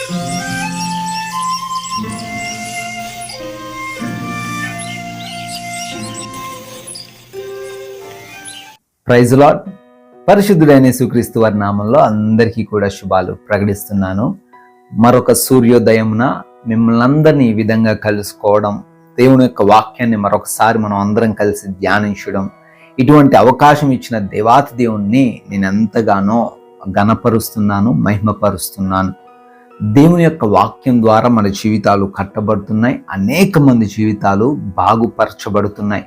Praise lord. పరిశుద్ధుడైన యేసుక్రీస్తు వారి నామంలో అందరికీ కూడా శుభాలు ప్రకటిస్తున్నాను. మరొక సూర్యోదయమున మిమ్మల్ని అందరినీ ఈ విధంగా కలుసుకోవడం, దేవుని యొక్క వాక్యాన్ని మరొకసారి మనం అందరం కలిసి ధ్యానించడం, ఇటువంటి అవకాశం ఇచ్చిన దేవాతి దేవుణ్ణి నేను ఎంతగానో ఘనపరుస్తున్నాను, మహిమపరుస్తున్నాను. దేవుని యొక్క వాక్యం ద్వారా మన జీవితాలు కట్టబడుతున్నాయి, అనేక మంది జీవితాలు బాగుపరచబడుతున్నాయి.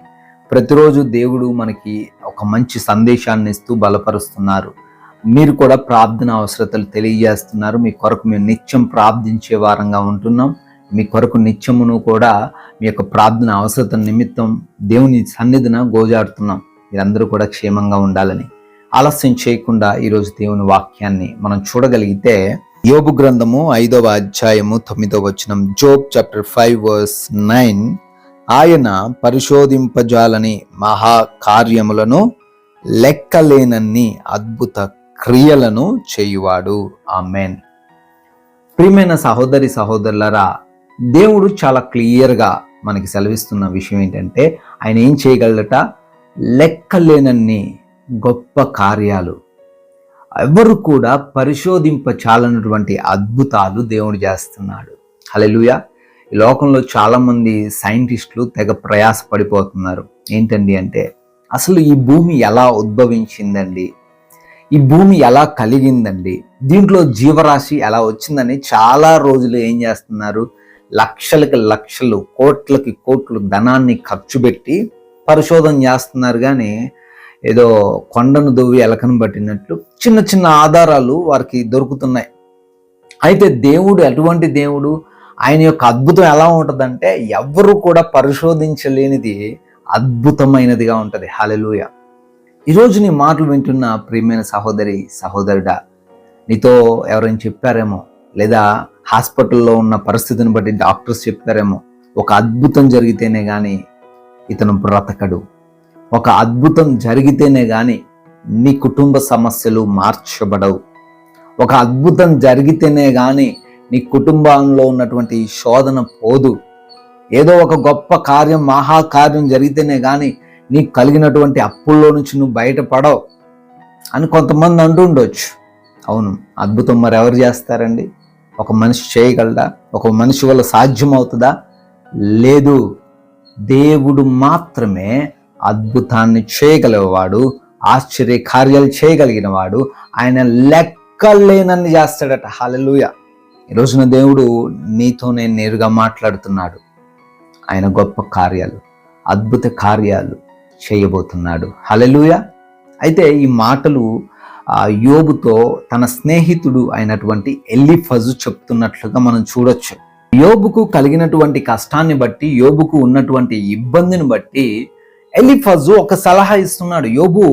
ప్రతిరోజు దేవుడు మనకి ఒక మంచి సందేశాన్ని ఇస్తూ బలపరుస్తున్నారు. మీరు కూడా ప్రార్థన అవసరతలు తెలియజేస్తున్నారు. మీ కొరకు మేము నిత్యం ప్రార్థించే వారంగా ఉంటున్నాం. మీ కొరకు నిత్యమును కూడా మీ యొక్క ప్రార్థన అవసరత నిమిత్తం దేవుని సన్నిధిన గోజాడుతున్నాం. మీరందరూ కూడా క్షేమంగా ఉండాలని. ఆలస్యం చేయకుండా ఈరోజు దేవుని వాక్యాన్ని మనం చూడగలిగితే, యోబు గ్రంథము 5వ అధ్యాయము 9వ వచనం, జోబ్ చాప్టర్ 5 verse 9, ఆయన పరిశోధింపజాలని మహాకార్యములను లెక్కలేనన్ని అద్భుత క్రియలను చేయువాడు. ఆమేన్. ప్రియమైన సహోదరి సహోదరులారా, దేవుడు చాలా క్లియర్గా మనకి సెలవిస్తున్న విషయం ఏంటంటే, ఆయన ఏం చేయగలట? లెక్కలేనన్ని గొప్ప కార్యాలు, ఎవరు కూడా పరిశోధింపచాలన్నటువంటి అద్భుతాలు దేవుడు చేస్తున్నాడు. హల్లెలూయా. ఈ లోకంలో చాలామంది సైంటిస్టులు తెగ ప్రయాస పడిపోతున్నారు. ఏంటండి అంటే, అసలు ఈ భూమి ఎలా ఉద్భవించిందండి, ఈ భూమి ఎలా కలిగిందండి, దీంట్లో జీవరాశి ఎలా వచ్చిందని చాలా రోజులు ఏం చేస్తున్నారు? లక్షలకి లక్షలు, కోట్లకి కోట్లు ధనాన్ని ఖర్చు పెట్టి పరిశోధన చేస్తున్నారు. కానీ ఏదో కొండను దువ్వి ఎలకను పట్టినట్లు చిన్న చిన్న ఆధారాలు వారికి దొరుకుతున్నాయి. అయితే దేవుడు ఎటువంటి దేవుడు? ఆయన యొక్క అద్భుతం ఎలా ఉంటుందంటే, ఎవ్వరూ కూడా పరిశోధించలేనిది అద్భుతమైనదిగా ఉంటుంది. హల్లెలూయా. ఈరోజు నీ మాటలు వింటున్న ప్రియమైన సహోదరి సహోదరుడా, నీతో ఎవరైనా చెప్పారేమో, లేదా హాస్పిటల్లో ఉన్న పరిస్థితిని బట్టి డాక్టర్స్ చెప్పారేమో, ఒక అద్భుతం జరిగితేనే కానీ ఇతను బ్రతకడు, ఒక అద్భుతం జరిగితేనే కానీ నీ కుటుంబ సమస్యలు మార్చబడవు, ఒక అద్భుతం జరిగితేనే కానీ నీ కుటుంబంలో ఉన్నటువంటి శోధన పోదు, ఏదో ఒక గొప్ప కార్యం, మహాకార్యం జరిగితేనే కానీ నీకు కలిగినటువంటి అప్పుల్లో నుంచి నువ్వు బయటపడవు అని కొంతమంది అంటూ ఉండొచ్చు. అవును, అద్భుతం మరి ఎవరు చేస్తారండి? ఒక మనిషి చేయగలడా? ఒక మనిషి వల్ల సాధ్యం అవుతుందా? లేదు. దేవుడు మాత్రమే అద్భుతాన్ని చేయగలిగేవాడు, ఆశ్చర్య కార్యాలు చేయగలిగిన వాడు. ఆయన లెక్కలేనన్ని చేస్తాడట. హల్లెలూయా. ఈ రోజున దేవుడు నీతోనే నేరుగా మాట్లాడుతున్నాడు. ఆయన గొప్ప కార్యాలు, అద్భుత కార్యాలు చేయబోతున్నాడు. హల్లెలూయా. అయితే ఈ మాటలు యోబుతో తన స్నేహితుడు అయినటువంటి ఎలీఫజు చెప్తున్నట్లుగా మనం చూడొచ్చు. యోబుకు కలిగినటువంటి కష్టాన్ని బట్టి, యోబుకు ఉన్నటువంటి ఇబ్బందిని బట్టి ఎలీఫజు ఒక సలహా ఇస్తున్నాడు. యోబు,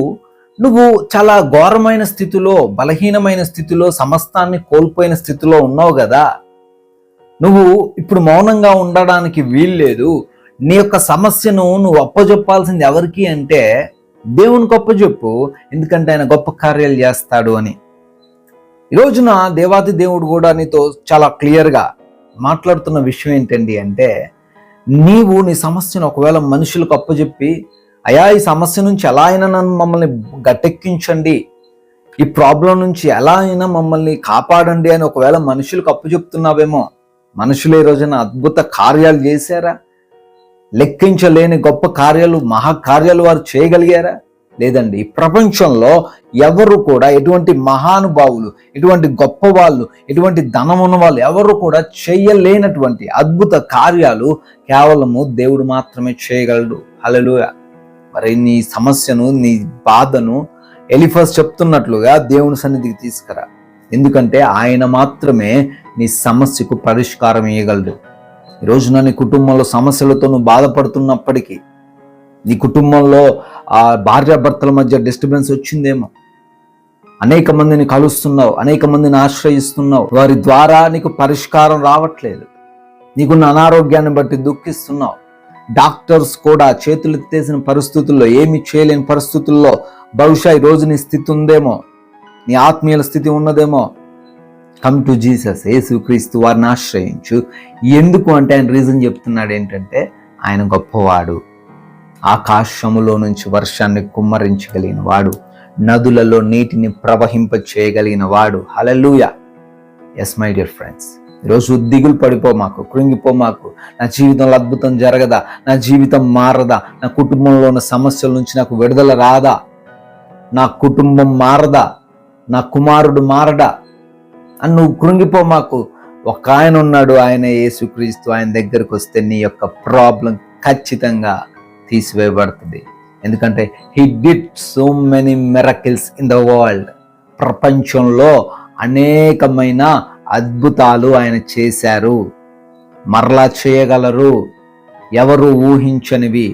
నువ్వు చాలా ఘోరమైన స్థితిలో, బలహీనమైన స్థితిలో, సమస్తాన్ని కోల్పోయిన స్థితిలో ఉన్నావు కదా, నువ్వు ఇప్పుడు మౌనంగా ఉండడానికి వీల్లేదు. నీ యొక్క సమస్యను నువ్వు అప్పజెప్పాల్సింది ఎవరికి అంటే దేవునికి అప్పజెప్పు, ఎందుకంటే ఆయన గొప్ప కార్యాలు చేస్తాడు అని. ఈ రోజున దేవాది దేవుడు కూడా నీతో చాలా క్లియర్గా మాట్లాడుతున్న విషయం ఏంటండి అంటే, నీవు నీ సమస్యను ఒకవేళ మనుషులకు అప్పచెప్పి, అయా ఈ సమస్య నుంచి ఎలా అయినా నన్ను మమ్మల్ని గట్టెక్కించండి, ఈ ప్రాబ్లం నుంచి ఎలా అయినా మమ్మల్ని కాపాడండి అని ఒకవేళ మనుషులకు అప్పచెప్తున్నావేమో, మనుషులు ఈ రోజున అద్భుత కార్యాలు చేశారా? లెక్కించలేని గొప్ప కార్యాలు, మహాకార్యాలు వారు చేయగలిగారా? లేదండి. ఈ ప్రపంచంలో ఎవరు కూడా, ఎటువంటి మహానుభావులు, ఎటువంటి గొప్ప వాళ్ళు, ఎటువంటి ధనం ఉన్న వాళ్ళు ఎవరు కూడా చేయలేనటువంటి అద్భుత కార్యాలు కేవలము దేవుడు మాత్రమే చేయగలడు. హల్లెలూయా. మరి నీ సమస్యను, నీ బాధను ఎలీఫజు చెప్తున్నట్లుగా దేవుని సన్నిధికి తీసుకురా. ఎందుకంటే ఆయన మాత్రమే నీ సమస్యకు పరిష్కారం ఇవ్వగలడు. ఈ రోజున నీ కుటుంబంలో సమస్యలతో నువ్వు బాధపడుతున్నప్పటికీ, నీ కుటుంబంలో భార్యాభర్తల మధ్య డిస్టర్బెన్స్ వచ్చిందేమో, అనేక మందిని కలుస్తున్నావు, అనేక మందిని ఆశ్రయిస్తున్నావు, వారి ద్వారా నీకు పరిష్కారం రావట్లేదు, నీకున్న అనారోగ్యాన్ని బట్టి దుఃఖిస్తున్నావు, డాక్టర్స్ కూడా చేతులెత్తేసిన పరిస్థితుల్లో, ఏమి చేయలేని పరిస్థితుల్లో బహుశా ఈ రోజు నీ స్థితి ఉందేమో, నీ ఆత్మీయుల స్థితి ఉన్నదేమో, కమ్ టు జీసస్, యేసుక్రీస్తు వారిని ఆశ్రయించు. ఎందుకు అంటే ఆయన రీజన్ చెప్తున్నాడు ఏంటంటే ఆయన గొప్పవాడు, ఆకాశములో నుంచి వర్షాన్ని కుమ్మరించగలిగిన వాడు, నదులలో నీటిని ప్రవహింప చేయగలిగిన వాడు. హల్లెలూయా. ఎస్ మై డియర్ ఫ్రెండ్స్, ఈరోజు దిగులు పడిపో మాకు, కృంగిపో మాకు, నా జీవితంలో అద్భుతం జరగదా, నా జీవితం మారదా, నా కుటుంబంలో ఉన్న సమస్యల నుంచి నాకు విడుదల రాదా, నా కుటుంబం మారదా, నా కుమారుడు మారడా అని నువ్వు కృంగిపో మాకు. ఒక ఆయన ఉన్నాడు, ఆయన యేసుక్రీస్తు. ఆయన దగ్గరకు వస్తే నీ యొక్క ప్రాబ్లం ఖచ్చితంగా తీసివేయబడుతుంది. ఎందుకంటే he did so many miracles in the world. ప్రపంచంలో అనేకమైన అద్భుతాలు ఆయన చేశారు, మరలా చేయగలరు. ఎవరు ఊహించనివి,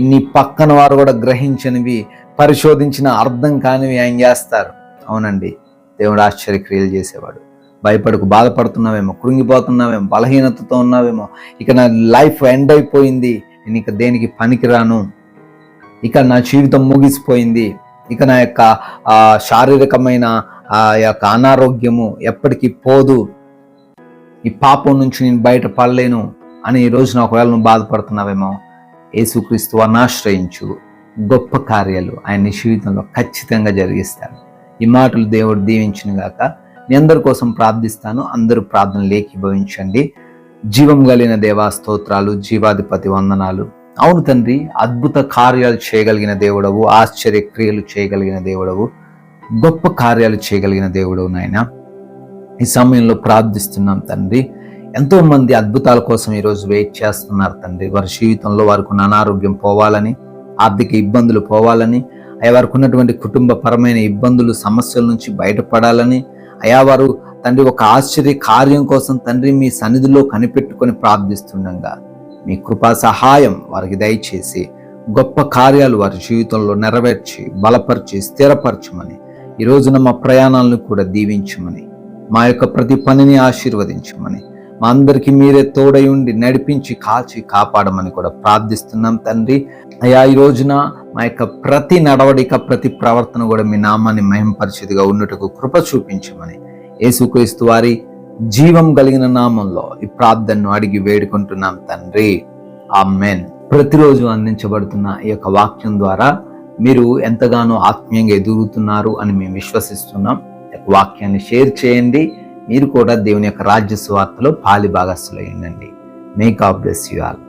ఇన్ని పక్కన వారు కూడా గ్రహించనివి, పరిశోధించిన అర్థం కానివి ఆయన చేస్తారు. అవునండి, దేవుడు ఆశ్చర్యక్రియలు చేసేవాడు. భయపడకు, బాధపడుతున్నావేమో, కృంగిపోతున్నావేమో, బలహీనతతో ఉన్నావేమో, ఇక నా లైఫ్ ఎండ్ అయిపోయింది, నేను ఇక దేనికి పనికిరాను, ఇక నా జీవితం ముగిసిపోయింది, ఇక నా యొక్క శారీరకమైన ఆ యొక్క అనారోగ్యము ఎప్పటికీ పోదు, ఈ పాపం నుంచి నేను బయటపడలేను అని ఈ రోజున ఒకవేళ నువ్వు బాధపడుతున్నావేమో, యేసుక్రీస్తు వారిని ఆశ్రయించు. గొప్ప కార్యాలు ఆయన నీ జీవితంలో ఖచ్చితంగా జరిగిస్తాడు. ఈ మాటలు దేవుడు దీవించును గాక. మీ అందరి కోసం ప్రార్థిస్తాను. అందరూ ప్రార్థనలు ఏకీభవించండి. జీవం కలిగిన దేవా స్తోత్రాలు, జీవాధిపతి వందనాలు. అవును తండ్రి, అద్భుత కార్యాలు చేయగలిగిన దేవుడవు, ఆశ్చర్య క్రియలు చేయగలిగిన దేవుడవు, గొప్ప కార్యాలు చేయగలిగిన దేవుడవు నాయన. ఈ సమయంలో ప్రార్థిస్తున్నాం తండ్రి. ఎంతో మంది అద్భుతాల కోసం ఈరోజు వెయిట్ చేస్తున్నారు తండ్రి. వారి జీవితంలో వారికి ఉన్న అనారోగ్యం పోవాలని, ఆర్థిక ఇబ్బందులు పోవాలని, అయ్యా వారికి ఉన్నటువంటి కుటుంబ పరమైన ఇబ్బందులు, సమస్యల నుంచి బయటపడాలని, అయ్యా వారు తండ్రి ఒక ఆశ్చర్య కార్యం కోసం తండ్రి మీ సన్నిధిలో కనిపెట్టుకొని ప్రార్థిస్తుండగా మీ కృపా సహాయం వారికి దయచేసి గొప్ప కార్యాలు వారి జీవితంలో నెరవేర్చి బలపరిచి స్థిరపరచమని, ఈ రోజున మా ప్రయాణాలను కూడా దీవించమని, మా యొక్క ప్రతి పనిని ఆశీర్వదించమని, మా అందరికీ మీరే తోడై ఉండి నడిపించి కాచి కాపాడమని కూడా ప్రార్థిస్తున్నాం తండ్రి. అయ్యా ఈ రోజున మా యొక్క ప్రతి నడవడిక, ప్రతి ప్రవర్తన కూడా మీ నామాన్ని మహిమపరిచేదిగా ఉన్నట్టుకు కృప చూపించమని యేసుక్రీస్తు వారి జీవం కలిగిన నామంలో ఈ ప్రార్థనను అడిగి వేడుకుంటున్నాం తండ్రి. ఆమేన్. ప్రతిరోజు అందించబడుతున్న ఈ యొక్క వాక్యం ద్వారా మీరు ఎంతగానో ఆత్మీయంగా ఎదుగుతున్నారు అని మేము విశ్వసిస్తున్నాం. వాక్యాన్ని షేర్ చేయండి. మీరు కూడా దేవుని యొక్క రాజ్య సువార్తలో పాలి భాగస్తులయ్యండి. May God bless you all.